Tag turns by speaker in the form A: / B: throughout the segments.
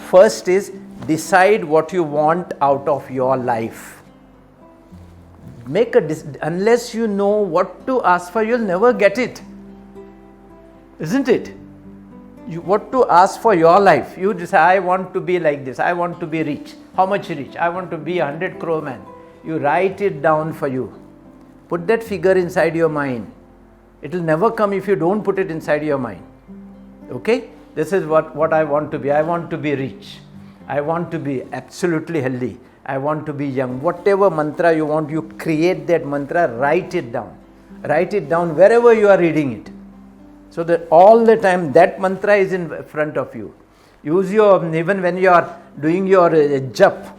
A: First is decide what you want out of your life. Unless you know what to ask for, you'll never get it. Isn't it? What to ask for your life. You just say, I want to be like this. I want to be rich. How much rich? I want to be 100 crore man. You write it down for you. Put that figure inside your mind. It will never come if you don't put it inside your mind. Okay? This is what I want to be. I want to be rich. I want to be absolutely healthy. I want to be young. Whatever mantra you want, you create that mantra, write it down. Write it down wherever you are reading it. So that all the time that mantra is in front of you. Use even when you are doing your jap,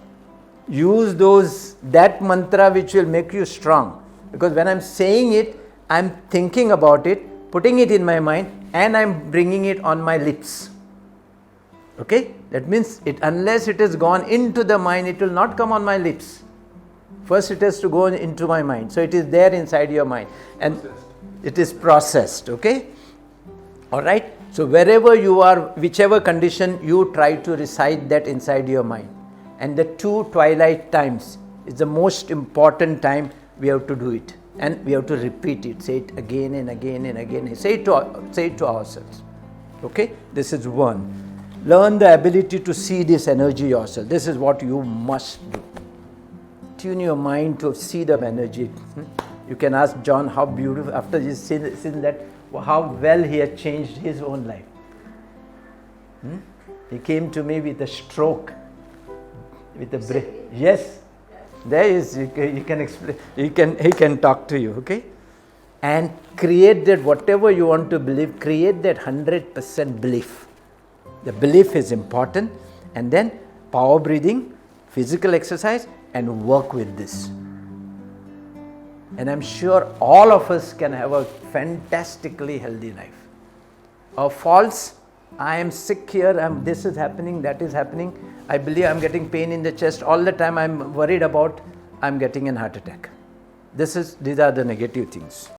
A: use that mantra which will make you strong. Because when I'm saying it, I'm thinking about it, putting it in my mind, and I'm bringing it on my lips. Okay? That means unless it has gone into the mind, it will not come on my lips. First it has to go into my mind. So it is there inside your mind. And it is processed. Okay? Alright? So wherever you are, whichever condition, you try to recite that inside your mind. And the 2 twilight times is the most important time we have to do it. And we have to repeat it. Say it again and again and again. Say it to ourselves. Okay? This is 1. Learn the ability to see this energy yourself. This is what you must do. Tune your mind to see the energy. You can ask John how beautiful, after he's seen that, how well he had changed his own life. He came to me with a stroke, with a brain. Yes, there is. You can explain. He can talk to you. Okay, and create that whatever you want to believe. Create that 100% belief. The belief is important, and then power breathing, physical exercise, and work with this. And I'm sure all of us can have a fantastically healthy life. A false, I am sick here, this is happening, that is happening. I believe I'm getting pain in the chest. All the time I'm worried about I'm getting a heart attack. These are the negative things.